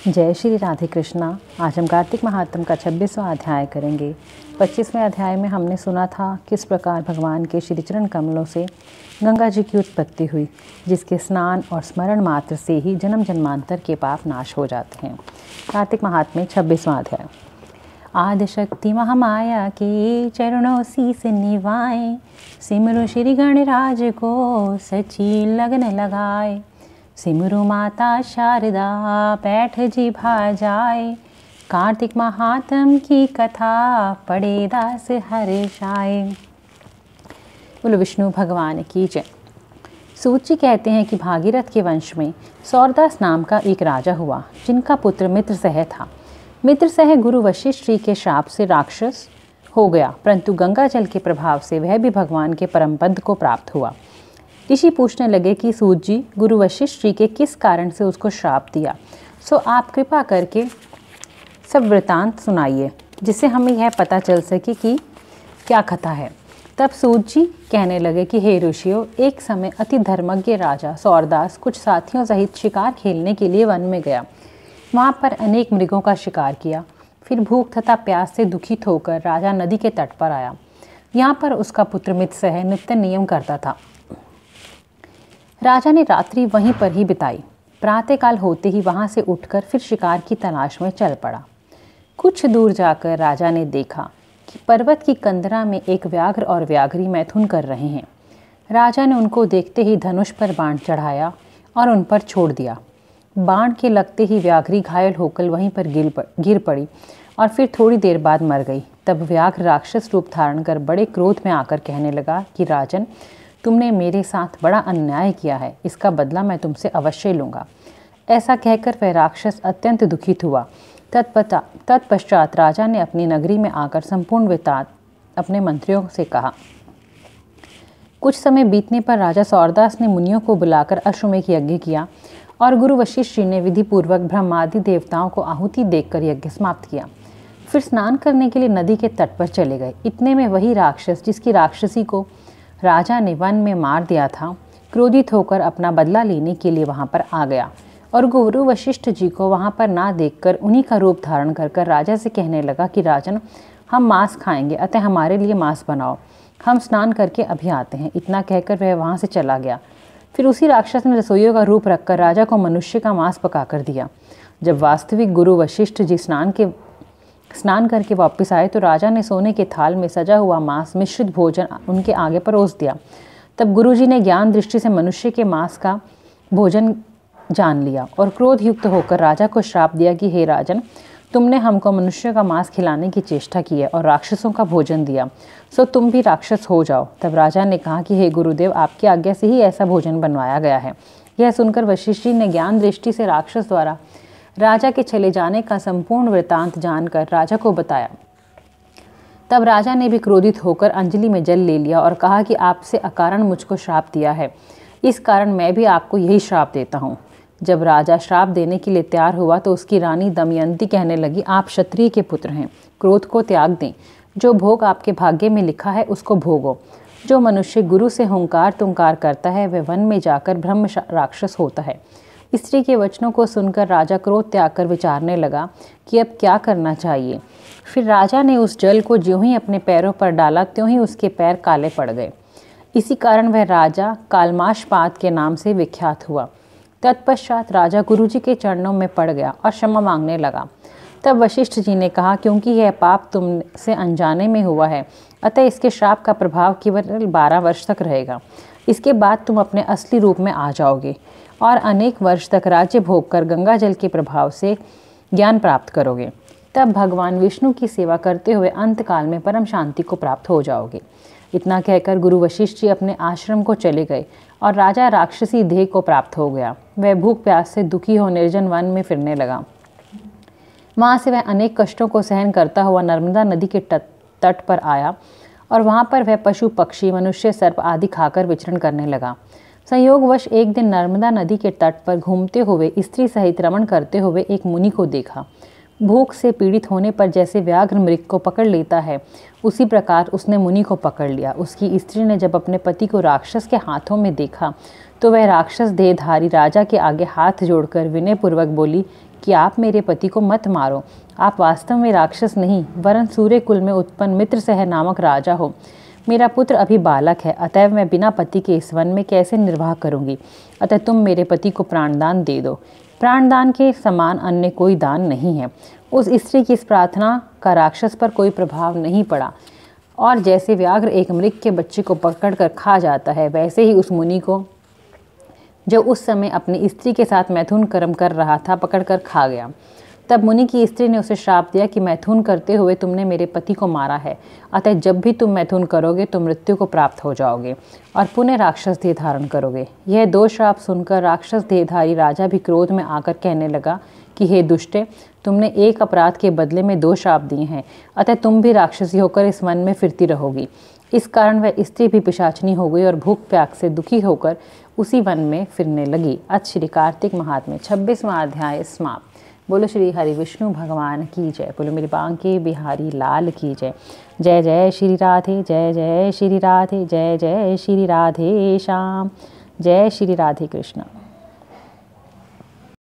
जय श्री राधे कृष्णा। आज हम कार्तिक महात्म का 26वां अध्याय करेंगे। 25वें अध्याय में हमने सुना था किस प्रकार भगवान के श्रीचरण कमलों से गंगा जी की उत्पत्ति हुई, जिसके स्नान और स्मरण मात्र से ही जन्म जन्मांतर के पाप नाश हो जाते हैं। कार्तिक महात्म में 26वां अध्याय। आदिशक्ति महामाया के चरणों शीस निवाए, सिमरो श्री गणराज को सची लगन लगाए। सिमरु माता शारदा बैठ जी भा जाए, कार्तिक महात्म की कथा पढ़े दास हर्षाए। बोलो विष्णु भगवान की जय। सूत जी कहते हैं कि भागीरथ के वंश में सौरदास नाम का एक राजा हुआ, जिनका पुत्र मित्रसह था। मित्रसह गुरु वशिष्ठ जी के श्राप से राक्षस हो गया, परंतु गंगा जल के प्रभाव से वह भी भगवान के परम पद को प्राप्त हुआ। ऋषि पूछने लगे कि सूत जी, गुरु वशिष्ठ जी के किस कारण से उसको श्राप दिया, सो आप कृपा करके सब वृतांत सुनाइए, जिससे हमें यह पता चल सके कि क्या कथा है। तब सूत जी कहने लगे कि हे ऋषियों, एक समय अति धर्मज्ञ राजा सौरदास कुछ साथियों सहित शिकार खेलने के लिए वन में गया। वहाँ पर अनेक मृगों का शिकार किया। फिर भूख तथा प्यास से दुखित होकर राजा नदी के तट पर आया। यहाँ पर उसका पुत्र मित्रसह नित्य नियम करता था। राजा ने रात्रि वहीं पर ही बिताई। प्रातःकाल होते ही वहां से उठकर फिर शिकार की तलाश में चल पड़ा। कुछ दूर जाकर राजा ने देखा कि पर्वत की कंदरा में एक व्याघ्र और व्याघ्री मैथुन कर रहे हैं। राजा ने उनको देखते ही धनुष पर बाण चढ़ाया और उन पर छोड़ दिया। बाण के लगते ही व्याघ्री घायल होकर वहीं पर गिर पड़ी और फिर थोड़ी देर बाद मर गई। तब व्याघ्र राक्षस रूप धारण कर बड़े क्रोध में आकर कहने लगा कि राजन, तुमने मेरे साथ बड़ा अन्याय किया है, इसका बदला मैं तुमसे अवश्य लूँगा। ऐसा कहकर वह राक्षस अत्यंत दुखित हुआ। तत्पश्चात राजा ने अपनी नगरी में आकर संपूर्ण वृत्तांत अपने मंत्रियों से कहा। कुछ समय बीतने पर राजा सौरदास ने मुनियों को बुलाकर अश्वमेध यज्ञ किया और गुरु वशिष्ठ जी ने विधिपूर्वक ब्रह्मादि देवताओं को आहुति देकर यज्ञ समाप्त किया। फिर स्नान करने के लिए नदी के तट पर चले गए। इतने में वही राक्षस, जिसकी राक्षसी को राजा ने वन में मार दिया था, क्रोधित होकर अपना बदला लेने के लिए वहां पर आ गया और गुरु वशिष्ठ जी को वहां पर ना देखकर उन्हीं का रूप धारण कर राजा से कहने लगा कि राजन, हम मांस खाएंगे, अतः हमारे लिए मांस बनाओ, हम स्नान करके अभी आते हैं। इतना कहकर वह वहां से चला गया। फिर उसी राक्षस ने रसोइयों का रूप रखकर राजा को मनुष्य का मांस पकाकर दिया। जब वास्तविक गुरु वशिष्ठ जी स्नान करके वापस आए तो राजा ने सोने के थाल में सजा हुआ मांस मिश्रित भोजन उनके आगे परोस दिया। तब गुरुजी ने ज्ञान दृष्टि से मनुष्य के मांस का भोजन जान लिया और क्रोध युक्त होकर राजा को श्राप दिया कि हे राजन, तुमने हमको मनुष्य का मांस खिलाने की चेष्टा की है और राक्षसों का भोजन दिया, सो तुम भी राक्षस हो जाओ। तब राजा ने कहा कि हे गुरुदेव, आपकी आज्ञा से ही ऐसा भोजन बनवाया गया है। यह सुनकर वशिष्ठ जी ने ज्ञान दृष्टि से राक्षस द्वारा राजा के चले जाने का संपूर्ण वृत्तांत जानकर राजा को बताया। तब राजा ने भी क्रोधित होकर अंजलि में जल ले लिया और कहा कि आपसे अकारण मुझको श्राप दिया है, इस कारण मैं भी आपको यही श्राप देता हूँ। जब राजा श्राप देने के लिए तैयार हुआ तो उसकी रानी दमयंती कहने लगी, आप क्षत्रिय के पुत्र हैं, क्रोध को त्याग दें। जो भोग आपके भाग्य में लिखा है उसको भोगो। जो मनुष्य गुरु से हुंकार तुंकार करता है वह वन में जाकर ब्रह्म राक्षस होता है। स्त्री के वचनों को सुनकर राजा क्रोध त्याग कर विचारने लगा कि अब क्या करना चाहिए। फिर राजा ने उस जल को ज्यों ही अपने पैरों पर डाला त्यों ही उसके पैर काले पड़ गए। इसी कारण वह राजा कालमाशपात के नाम से विख्यात हुआ। तत्पश्चात राजा गुरुजी के चरणों में पड़ गया और क्षमा मांगने लगा। तब वशिष्ठ जी ने कहा, क्योंकि यह पाप तुमसे अनजाने में हुआ है, अतः इसके श्राप का प्रभाव केवल 12 वर्ष तक रहेगा। इसके बाद तुम अपने असली रूप में आ जाओगे और अनेक वर्ष तक राज्य भोग कर गंगा जल के प्रभाव से ज्ञान प्राप्त करोगे। तब भगवान विष्णु की सेवा करते हुए अंतकाल में परम शांति को प्राप्त हो जाओगे। इतना कहकर गुरु वशिष्ठ जी अपने आश्रम को चले गए और राजा राक्षसी देह को प्राप्त हो गया। वह भूख प्यास से दुखी हो निर्जन वन में फिरने लगा। वहाँ से वह अनेक कष्टों को सहन करता हुआ नर्मदा नदी के तट पर आया और वहाँ पर वह पशु पक्षी मनुष्य सर्प आदि खाकर विचरण करने लगा। संयोगवश एक दिन नर्मदा नदी के तट पर घूमते हुए स्त्री सहित रमण करते हुए एक मुनि को देखा। भूख से पीड़ित होने पर जैसे व्याघ्र मृग को पकड़ लेता है, उसी प्रकार उसने मुनि को पकड़ लिया। उसकी स्त्री ने जब अपने पति को राक्षस के हाथों में देखा तो वह राक्षस देहधारी राजा के आगे हाथ जोड़कर विनयपूर्वक बोली कि आप मेरे पति को मत मारो। आप वास्तव में राक्षस नहीं वरन सूर्य कुल में उत्पन्न मित्रसह नामक राजा हो। मेरा पुत्र अभी बालक है, अतएव मैं बिना पति के इस वन में कैसे निर्वाह करूंगी। अतः तुम मेरे पति को प्राणदान दे दो। प्राणदान के समान अन्य कोई दान नहीं है। उस स्त्री की इस प्रार्थना का राक्षस पर कोई प्रभाव नहीं पड़ा, और जैसे व्याघ्र एक मृग के बच्चे को पकड़कर खा जाता है, वैसे ही उस मुनि को, जो उस समय अपनी स्त्री के साथ मैथुन कर्म कर रहा था, पकड़कर खा गया। तब मुनि की स्त्री ने उसे श्राप दिया कि मैथुन करते हुए तुमने मेरे पति को मारा है, अतः जब भी तुम मैथुन करोगे तो मृत्यु को प्राप्त हो जाओगे और पुनः राक्षस देह धारण करोगे। यह दो श्राप सुनकर राक्षस देहधारी राजा भी क्रोध में आकर कहने लगा कि हे दुष्टे, तुमने एक अपराध के बदले में 2 श्राप दिए हैं, अतः तुम भी राक्षसी होकर इस वन में फिरती रहोगी। इस कारण वह स्त्री भी पिशाचनी हो गई और भूख प्यास से दुखी होकर उसी वन में फिरने लगी। आज श्री कार्तिक महात्म्य 26वां अध्याय समाप्त। बोलो श्री हरि विष्णु भगवान की जय। बोलो मेरे बांके बिहारी लाल की जय। जय जय श्री राधे, जय जय श्री राधे, जय जय श्री राधे श्याम, जय श्री राधे कृष्ण।